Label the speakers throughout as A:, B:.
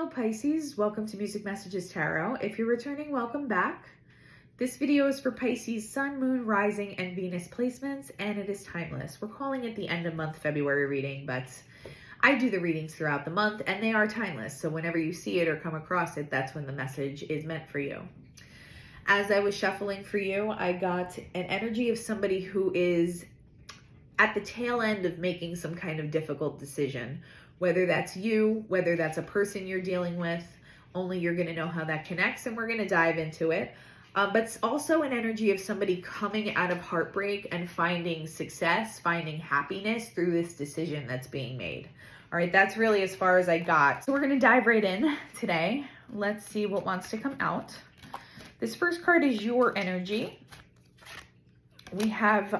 A: Hello Pisces, welcome to Music Messages Tarot. If you're returning, welcome back. This video is for Pisces Sun, Moon, Rising, and Venus placements, and it is timeless. We're calling it the end of month February reading, but I do the readings throughout the month and they are timeless. So whenever you see it or come across it, that's when the message is meant for you. As I was shuffling for you, I got an energy of somebody who is at the tail end of making some kind of difficult decision. Whether that's you, whether that's a person you're dealing with, only you're going to know how that connects, and we're going to dive into it. But it's also an energy of somebody coming out of heartbreak and finding success, finding happiness through this decision that's being made. All right, that's really as far as I got. So we're going to dive right in today. Let's see what wants to come out. This first card is your energy. We have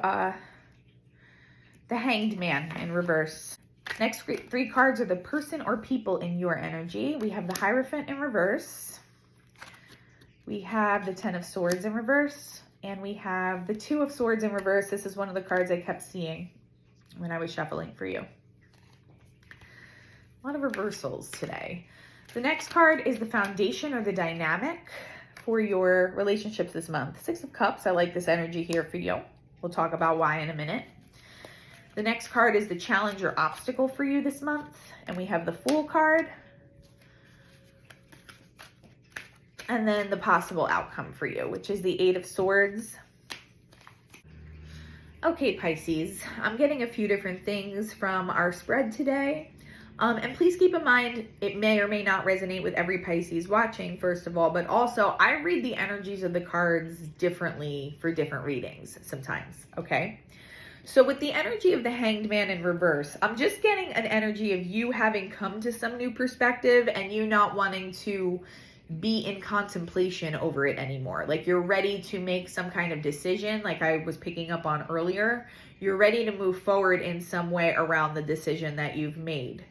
A: the Hanged Man in reverse. Next three cards are the person or people in your energy. We have the Hierophant in reverse. We have the Ten of Swords in reverse. And we have the Two of Swords in reverse. This is one of the cards I kept seeing when I was shuffling for you. A lot of reversals today. The next card is the foundation or the dynamic for your relationships this month. Six of Cups. I like this energy here for you. We'll talk about why in a minute. The next card is the challenge or obstacle for you this month. And we have the Fool card. And then the possible outcome for you, which is the Eight of Swords. Okay, Pisces, I'm getting a few different things from our spread today. And please keep in mind, it may or may not resonate with every Pisces watching, first of all, but also I read the energies of the cards differently for different readings sometimes, okay? So with the energy of the Hanged Man in reverse, I'm just getting an energy of you having come to some new perspective and you not wanting to be in contemplation over it anymore. Like you're ready to make some kind of decision, like I was picking up on earlier. You're ready to move forward in some way around the decision that you've made.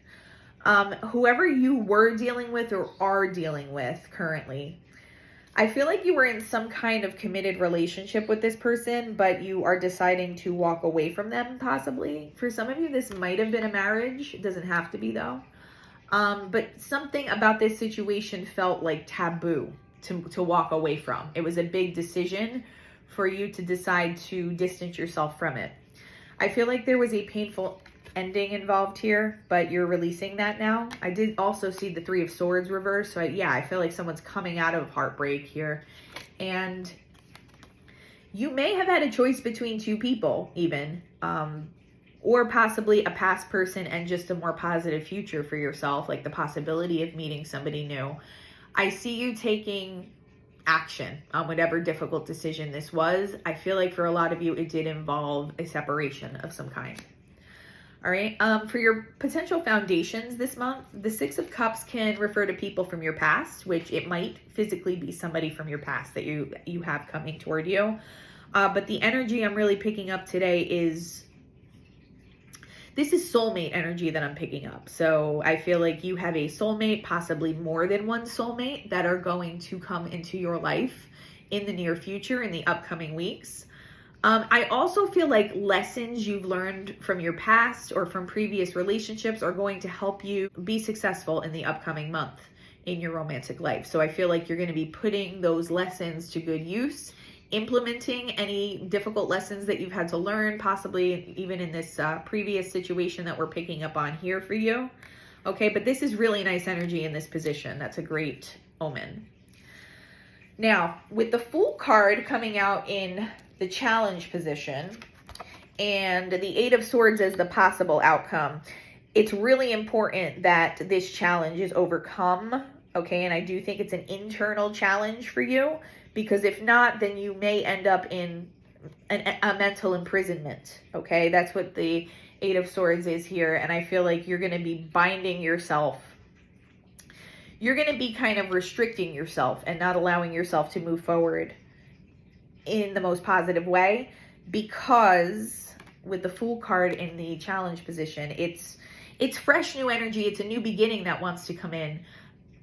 A: Whoever you were dealing with or are dealing with currently, I feel like you were in some kind of committed relationship with this person, but you are deciding to walk away from them, possibly. For some of you, this might have been a marriage. It doesn't have to be, though. But something about this situation felt like taboo to walk away from. It was a big decision for you to decide to distance yourself from it. I feel like there was a painful ending involved here, but you're releasing that now. I did also see the Three of Swords reverse. So I feel like someone's coming out of heartbreak here. And you may have had a choice between two people even, or possibly a past person and just a more positive future for yourself, like the possibility of meeting somebody new. I see you taking action on whatever difficult decision this was. I feel like for a lot of you, it did involve a separation of some kind. All right, for your potential foundations this month, the Six of Cups can refer to people from your past, which it might physically be somebody from your past that you have coming toward you. But the energy I'm really picking up today is, this is soulmate energy that I'm picking up. So I feel like you have a soulmate, possibly more than one soulmate, that are going to come into your life in the near future, in the upcoming weeks. I also feel like lessons you've learned from your past or from previous relationships are going to help you be successful in the upcoming month in your romantic life. So I feel like you're going to be putting those lessons to good use, implementing any difficult lessons that you've had to learn, possibly even in this previous situation that we're picking up on here for you. Okay, but this is really nice energy in this position. That's a great omen. Now, with the Fool card coming out in the challenge position and the Eight of Swords as the possible outcome, it's really important that this challenge is overcome, okay? And I do think it's an internal challenge for you, because if not, then you may end up in a mental imprisonment, okay? That's what the Eight of Swords is here, and I feel like you're going to be binding yourself. You're going to be kind of restricting yourself and not allowing yourself to move forward in the most positive way, because with the Fool card in the challenge position, it's fresh new energy. It's a new beginning that wants to come in.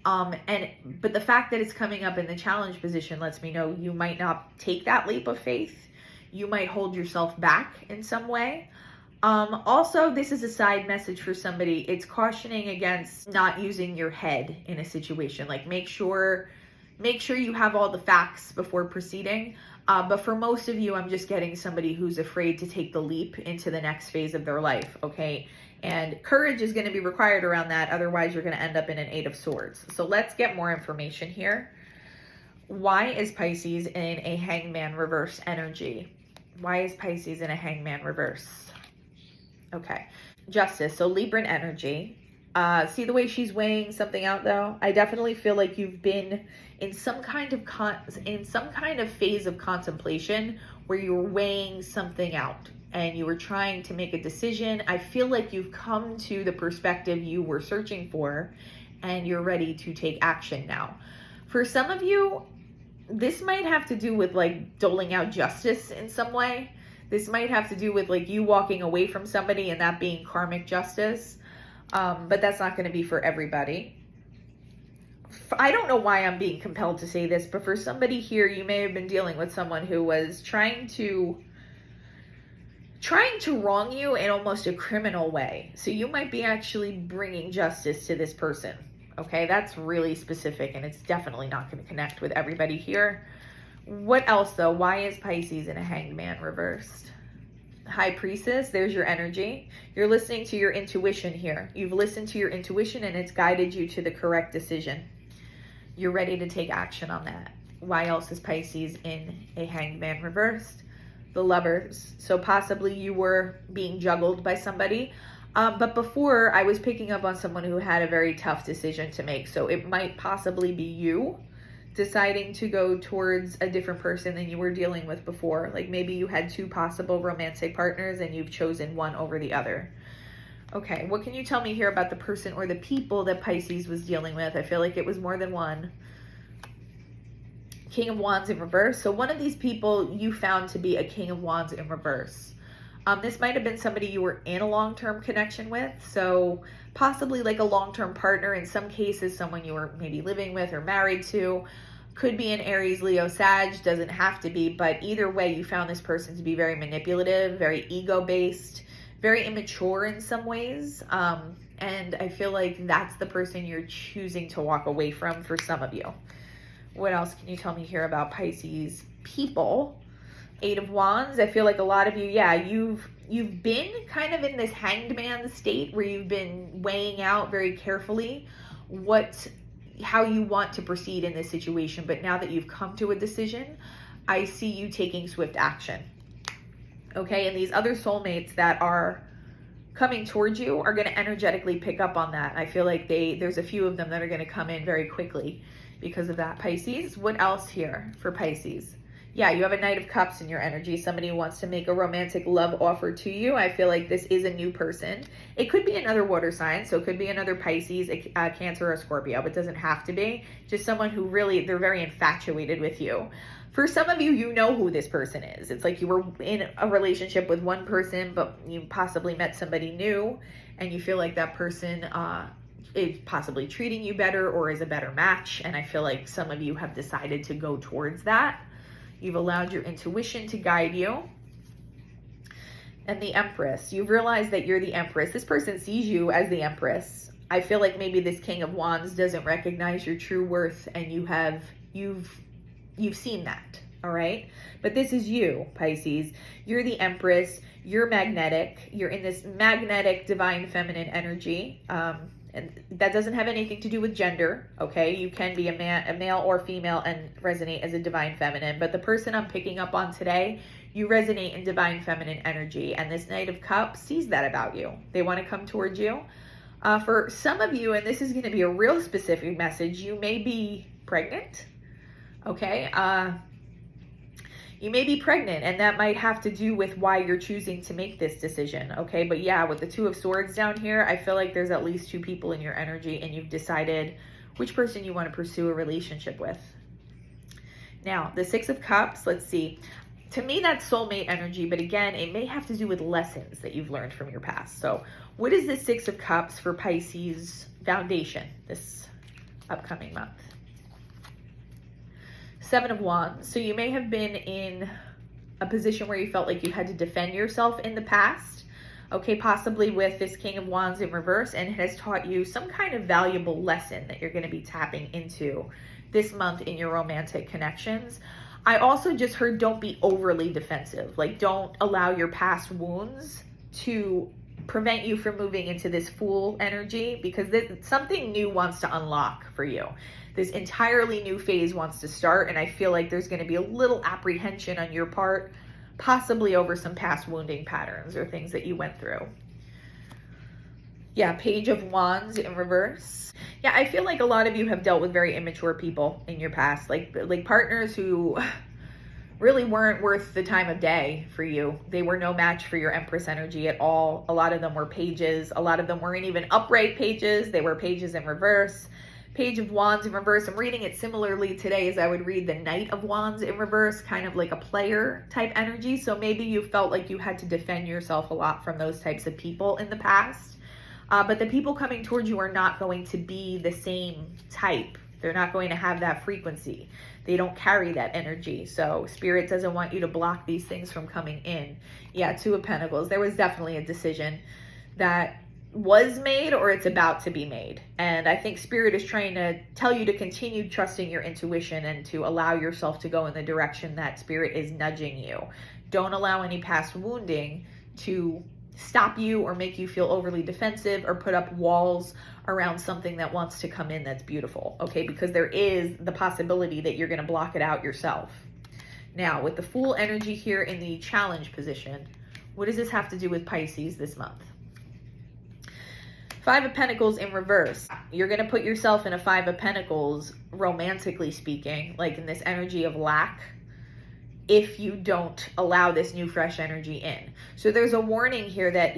A: But the fact that it's coming up in the challenge position lets me know you might not take that leap of faith. You might hold yourself back in some way. Also, this is a side message for somebody. It's cautioning against not using your head in a situation. Like make sure you have all the facts before proceeding. But for most of you, I'm just getting somebody who's afraid to take the leap into the next phase of their life, okay? And courage is going to be required around that. Otherwise, you're going to end up in an 8 of Swords. So let's get more information here. Why is Pisces in a Hangman reverse energy? Why is Pisces in a Hangman reverse? Okay. Justice. So Libran energy. See the way she's weighing something out though? I definitely feel like you've been in some kind of phase of contemplation where you were weighing something out and you were trying to make a decision. I feel like you've come to the perspective you were searching for and you're ready to take action now. For some of you, this might have to do with like doling out justice in some way. This might have to do with like you walking away from somebody and that being karmic justice. But that's not going to be for everybody. I don't know why I'm being compelled to say this, but for somebody here, you may have been dealing with someone who was trying to wrong you in almost a criminal way. So you might be actually bringing justice to this person. Okay, that's really specific and it's definitely not going to connect with everybody here. What else though? Why is Pisces in a Hangman reversed? High Priestess, there's your energy. You're listening to your intuition here. You've listened to your intuition and it's guided you to the correct decision. You're ready to take action on that. Why else is Pisces in a Hangman reversed? The Lovers. So possibly you were being juggled by somebody. But before, I was picking up on someone who had a very tough decision to make. So it might possibly be you deciding to go towards a different person than you were dealing with before. Like maybe you had 2 possible romantic partners and you've chosen one over the other. Okay, what can you tell me here about the person or the people that Pisces was dealing with? I feel like it was more than one. King of Wands in reverse. So one of these people you found to be a King of Wands in reverse. This might have been somebody you were in a long-term connection with. So possibly like a long-term partner. In some cases, someone you were maybe living with or married to. Could be an Aries, Leo, Sag. Doesn't have to be. But either way, you found this person to be very manipulative, very ego-based, very immature in some ways. And I feel like that's the person you're choosing to walk away from for some of you. What else can you tell me here about Pisces people? 8 of Wands. I feel like a lot of you, yeah, you've been kind of in this hanged man state where you've been weighing out very carefully how you want to proceed in this situation. But now that you've come to a decision, I see you taking swift action. Okay, and these other soulmates that are coming towards you are going to energetically pick up on that. I feel like there's a few of them that are going to come in very quickly because of that. Pisces, what else here for Pisces? Yeah, you have a Knight of Cups in your energy. Somebody who wants to make a romantic love offer to you. I feel like this is a new person. It could be another water sign, so it could be another Pisces, a Cancer, or a Scorpio, but it doesn't have to be. Just someone who really, they're very infatuated with you. For some of you, you know who this person is. It's like you were in a relationship with one person, but you possibly met somebody new, and you feel like that person is possibly treating you better or is a better match, and I feel like some of you have decided to go towards that. You've allowed your intuition to guide you. And the Empress. You've realized that you're the Empress. This person sees you as the Empress. I feel like maybe this King of Wands doesn't recognize your true worth, and you've seen that, all right? But this is you, Pisces. You're the Empress. You're magnetic. You're in this magnetic divine feminine energy. And that doesn't have anything to do with gender, okay? You can be a male or female and resonate as a divine feminine. But the person I'm picking up on today, you resonate in divine feminine energy. And this Knight of Cups sees that about you. They want to come towards you. For some of you, and this is going to be a real specific message, you may be pregnant, okay? You may be pregnant, and that might have to do with why you're choosing to make this decision, okay? But yeah, with the 2 of Swords down here, I feel like there's at least 2 people in your energy, and you've decided which person you want to pursue a relationship with. Now, the 6 of Cups, let's see. To me, that's soulmate energy, but again, it may have to do with lessons that you've learned from your past. So what is the 6 of Cups for Pisces foundation this upcoming month? 7 of Wands. So you may have been in a position where you felt like you had to defend yourself in the past. Okay, possibly with this King of Wands in reverse, and it has taught you some kind of valuable lesson that you're going to be tapping into this month in your romantic connections. I also just heard don't be overly defensive. Like, don't allow your past wounds to prevent you from moving into this Fool energy, because something new wants to unlock for you. This entirely new phase wants to start, and I feel like there's going to be a little apprehension on your part, possibly over some past wounding patterns or things that you went through. Yeah, Page of Wands in reverse. Yeah, I feel like a lot of you have dealt with very immature people in your past, like partners who really weren't worth the time of day for you. They were no match for your Empress energy at all. A lot of them were pages. A lot of them weren't even upright pages. They were pages in reverse. Page of Wands in reverse. I'm reading it similarly today as I would read the Knight of Wands in reverse, kind of like a player type energy. So maybe you felt like you had to defend yourself a lot from those types of people in the past. But the people coming towards you are not going to be the same type. They're not going to have that frequency. They don't carry that energy. So Spirit doesn't want you to block these things from coming in. Yeah, Two of Pentacles. There was definitely a decision that was made, or it's about to be made. And I think Spirit is trying to tell you to continue trusting your intuition and to allow yourself to go in the direction that Spirit is nudging you. Don't allow any past wounding to stop you or make you feel overly defensive or put up walls around something that wants to come in that's beautiful, okay? Because there is the possibility that you're going to block it out yourself. Now, with the Fool energy here in the challenge position, what does this have to do with Pisces this month? Five of Pentacles in reverse. You're going to put yourself in a Five of Pentacles, romantically speaking, like in this energy of lack, if you don't allow this new fresh energy in. So there's a warning here that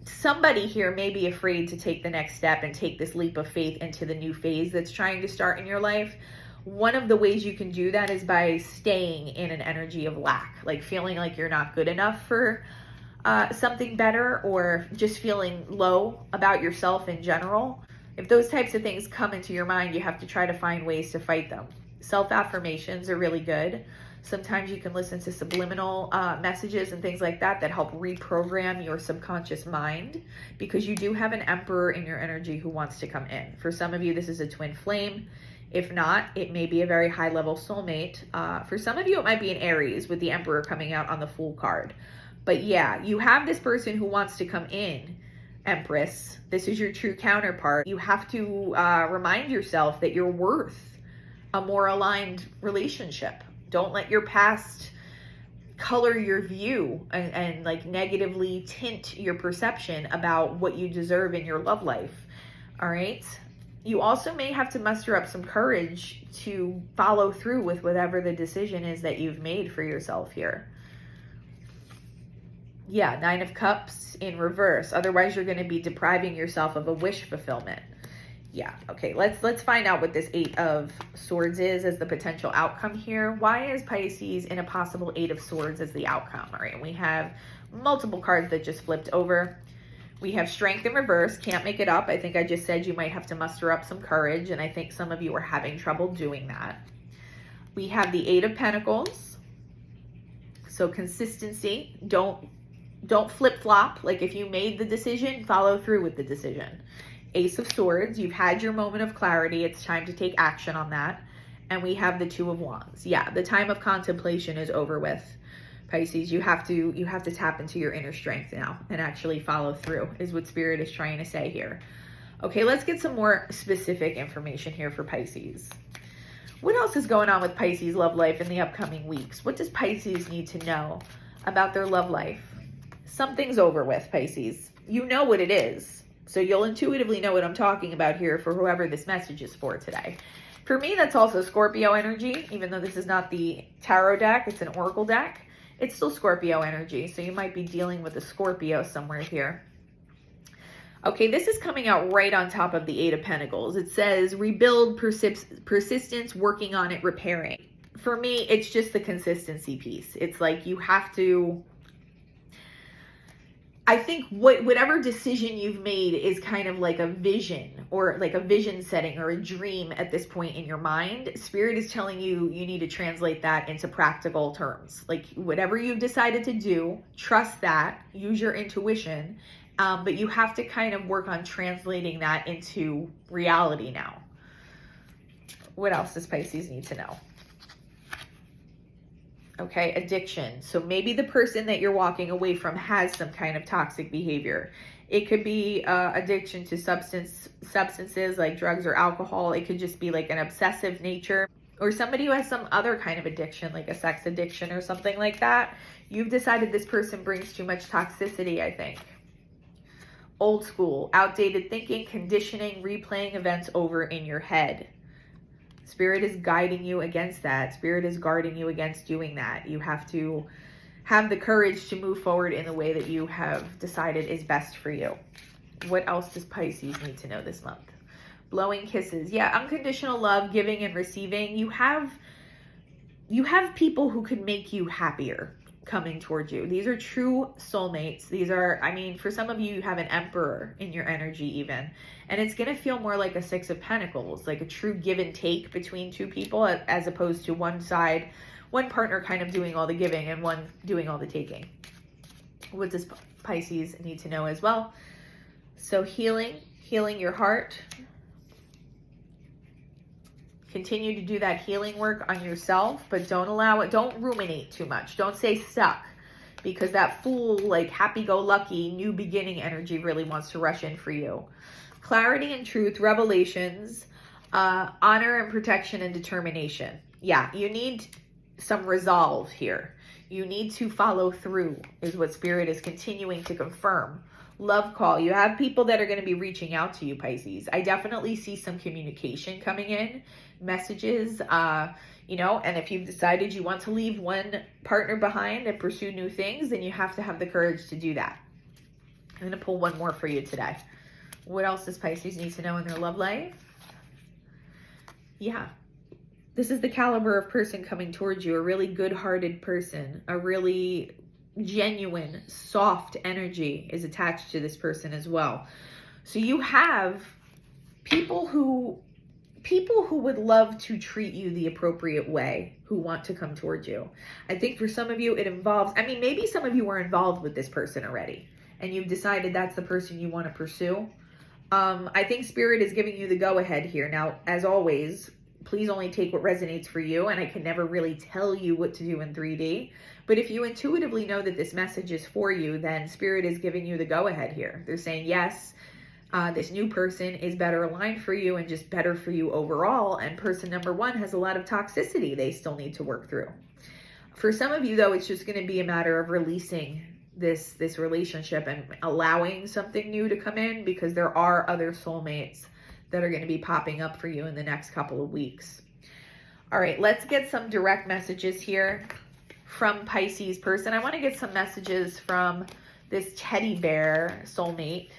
A: somebody here may be afraid to take the next step and take this leap of faith into the new phase that's trying to start in your life. One of the ways you can do that is by staying in an energy of lack, like feeling like you're not good enough for something better, or just feeling low about yourself in general. If those types of things come into your mind, you have to try to find ways to fight them. Self-affirmations are really good. Sometimes you can listen to subliminal messages and things like that that help reprogram your subconscious mind, because you do have an Emperor in your energy who wants to come in. For some of you, this is a twin flame. If not, it may be a very high-level soulmate. For some of you, it might be an Aries with the Emperor coming out on the Fool card. But yeah, you have this person who wants to come in, Empress. This is your true counterpart. You have to remind yourself that you're worth a more aligned relationship. Don't let your past color your view and like negatively tint your perception about what you deserve in your love life. All right. You also may have to muster up some courage to follow through with whatever the decision is that you've made for yourself here. Yeah, Nine of Cups in reverse. Otherwise, you're going to be depriving yourself of a wish fulfillment. Yeah, okay, let's find out what this Eight of Swords is as the potential outcome here. Why is Pisces in a possible Eight of Swords as the outcome? All right, and we have multiple cards that just flipped over. We have Strength in reverse, can't make it up. I think I just said you might have to muster up some courage, and I think some of you are having trouble doing that. We have the Eight of Pentacles. So consistency, don't flip-flop. Like if you made the decision, follow through with the decision. Ace of Swords, you've had your moment of clarity. It's time to take action on that. And we have the Two of Wands. Yeah, the time of contemplation is over with, Pisces. You have to tap into your inner strength now and actually follow through, is what Spirit is trying to say here. Okay, let's get some more specific information here for Pisces. What else is going on with Pisces love life in the upcoming weeks? What does Pisces need to know about their love life? Something's over with, Pisces. You know what it is. So you'll intuitively know what I'm talking about here for whoever this message is for today. For me, that's also Scorpio energy. Even though this is not the tarot deck, it's an oracle deck, it's still Scorpio energy. So you might be dealing with a Scorpio somewhere here. Okay, this is coming out right on top of the Eight of Pentacles. It says, rebuild, persistence, working on it, repairing. For me, it's just the consistency piece. It's like you have to I think whatever decision you've made is kind of like a vision, or like a vision setting or a dream at this point in your mind. Spirit is telling you you need to translate that into practical terms. Like whatever you've decided to do, trust that, use your intuition, but you have to kind of work on translating that into reality now. What else does Pisces need to know? Okay, addiction. So maybe the person that you're walking away from has some kind of toxic behavior. It could be addiction to substances like drugs or alcohol. It could just be like an obsessive nature, or somebody who has some other kind of addiction, like a sex addiction or something like that. You've decided this person brings too much toxicity, I think. Old school, outdated thinking, conditioning, replaying events over in your head. Spirit is guiding you against that. Spirit is guarding you against doing that. You have to have the courage to move forward in the way that you have decided is best for you. What else does Pisces need to know this month? Blowing kisses. Yeah, unconditional love, giving and receiving. You have people who could make you happier coming towards you. These are true soulmates. These are, I mean, for some of you, you have an emperor in your energy even. And it's going to feel more like a Six of Pentacles, like a true give and take between two people, as opposed to one side, one partner kind of doing all the giving and one doing all the taking. What does Pisces need to know as well? So healing your heart. Continue to do that healing work on yourself, but don't allow it, don't ruminate too much. Don't stay stuck, because that full, like happy-go-lucky, new beginning energy really wants to rush in for you. Clarity and truth, revelations, honor and protection and determination. Yeah, you need some resolve here. You need to follow through, is what Spirit is continuing to confirm. Love call. You have people that are going to be reaching out to you, Pisces. I definitely see some communication coming in, messages, you know, and if you've decided you want to leave one partner behind and pursue new things, then you have to have the courage to do that. I'm going to pull one more for you today. What else does Pisces need to know in their love life? Yeah. This is the caliber of person coming towards you, a really good-hearted person, a really genuine, soft energy is attached to this person as well. So you have people who would love to treat you the appropriate way, who want to come towards you. I think for some of you it involves, I mean, maybe some of you were involved with this person already and you've decided that's the person you want to pursue. I think Spirit is giving you the go-ahead here. Now, as always, please only take what resonates for you, and I can never really tell you what to do in 3D. But if you intuitively know that this message is for you, then Spirit is giving you the go-ahead here. They're saying, yes, this new person is better aligned for you and just better for you overall, and person number one has a lot of toxicity they still need to work through. For some of you, though, it's just going to be a matter of releasing this relationship and allowing something new to come in, because there are other soulmates that are going to be popping up for you in the next couple of weeks. All right, let's get some direct messages here from Pisces person. I want to get some messages from this teddy bear soulmate.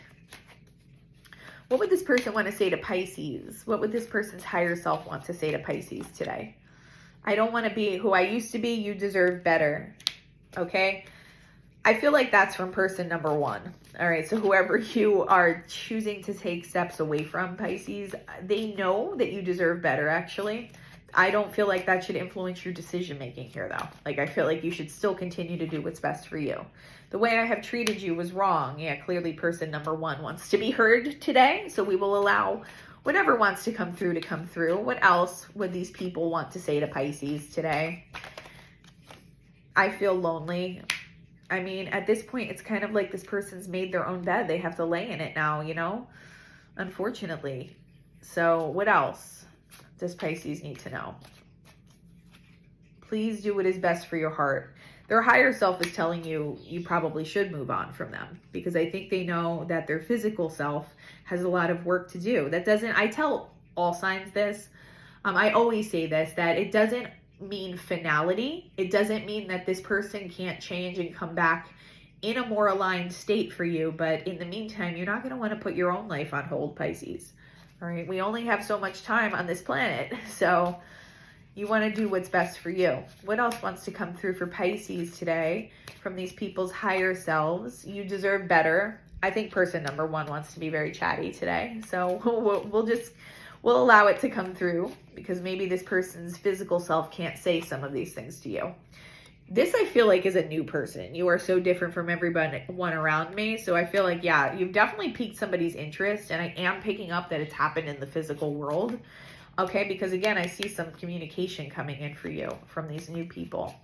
A: What would this person want to say to Pisces? What would this person's higher self want to say to Pisces today? I don't want to be who I used to be. You deserve better. Okay? I feel like that's from person number one. All right, so whoever you are choosing to take steps away from, Pisces, they know that you deserve better, actually. I don't feel like that should influence your decision-making here, though. Like, I feel like you should still continue to do what's best for you. The way I have treated you was wrong. Yeah, clearly person number one wants to be heard today, so we will allow whatever wants to come through to come through. What else would these people want to say to Pisces today? I feel lonely. I mean, at this point, it's kind of like this person's made their own bed. They have to lay in it now, you know, unfortunately. So what else does Pisces need to know? Please do what is best for your heart. Their higher self is telling you you probably should move on from them, because I think they know that their physical self has a lot of work to do. That doesn't, I tell all signs this, I always say this, that it doesn't mean finality. It doesn't mean that this person can't change and come back in a more aligned state for you. But in the meantime, you're not going to want to put your own life on hold, Pisces. All right. We only have so much time on this planet. So You want to do what's best for you. What else wants to come through for Pisces today from these people's higher selves? You deserve better. I think person number one wants to be very chatty today. So we'll allow it to come through, because maybe this person's physical self can't say some of these things to you. This, I feel like, is a new person. You are so different from everyone around me. So I feel like, yeah, you've definitely piqued somebody's interest. And I am picking up that it's happened in the physical world. Okay, because again, I see some communication coming in for you from these new people.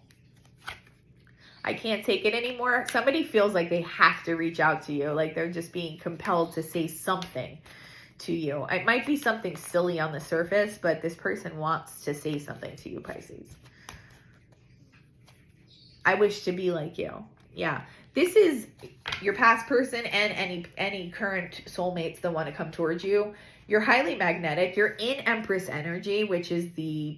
A: I can't take it anymore. Somebody feels like they have to reach out to you. Like they're just being compelled to say something to you. It might be something silly on the surface, but this person wants to say something to you, Pisces. I wish to be like you. Yeah. This is your past person and any current soulmates that want to come towards you. You're highly magnetic. You're in Empress energy, which is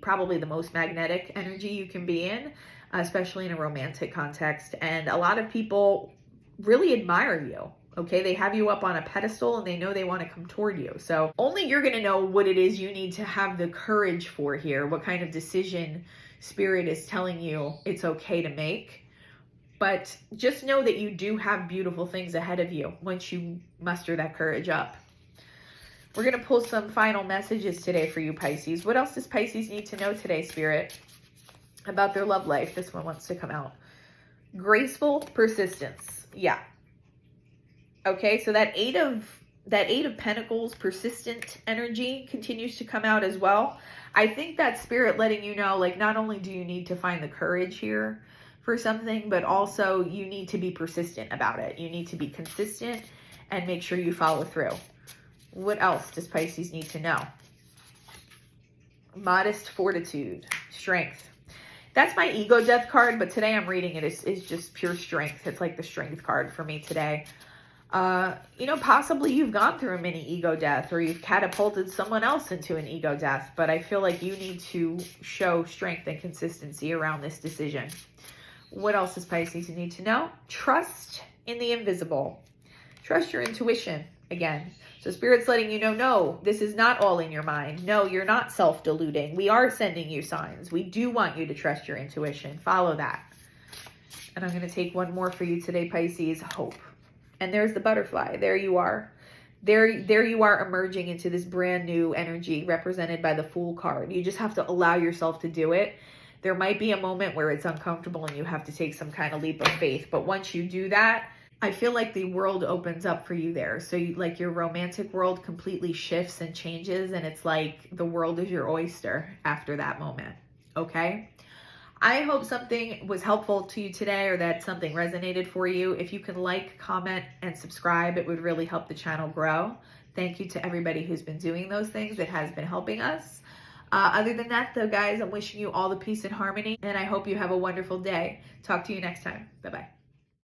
A: probably the most magnetic energy you can be in, especially in a romantic context. And a lot of people really admire you. Okay, they have you up on a pedestal and they know they want to come toward you. So only you're going to know what it is you need to have the courage for here, what kind of decision Spirit is telling you it's okay to make. But just know that you do have beautiful things ahead of you once you muster that courage up. We're going to pull some final messages today for you, Pisces. What else does Pisces need to know today, Spirit, about their love life? This one wants to come out. Graceful persistence. Yeah. Okay, so that eight of Pentacles, persistent energy continues to come out as well. I think that Spirit letting you know, like, not only do you need to find the courage here for something, but also you need to be persistent about it. You need to be consistent and make sure you follow through. What else does Pisces need to know? Modest fortitude, strength. That's my ego death card, but today I'm reading it is just pure strength. It's like the strength card for me today. Possibly you've gone through a mini ego death, or you've catapulted someone else into an ego death, but I feel like you need to show strength and consistency around this decision. What else does Pisces need to know? Trust in the invisible. Trust your intuition again. So Spirit's letting you know, no, this is not all in your mind. No, you're not self-deluding. We are sending you signs. We do want you to trust your intuition. Follow that. And I'm going to take one more for you today, Pisces. Hope. And there's the butterfly. There you are. There you are, emerging into this brand new energy represented by the Fool card. You just have to allow yourself to do it. There might be a moment where it's uncomfortable and you have to take some kind of leap of faith. But once you do that, I feel like the world opens up for you there. So your romantic world completely shifts and changes, and it's like the world is your oyster after that moment. Okay? I hope something was helpful to you today, or that something resonated for you. If you can like, comment, and subscribe, it would really help the channel grow. Thank you to everybody who's been doing those things. It has been helping us. Other than that, though, guys, I'm wishing you all the peace and harmony, and I hope you have a wonderful day. Talk to you next time. Bye-bye.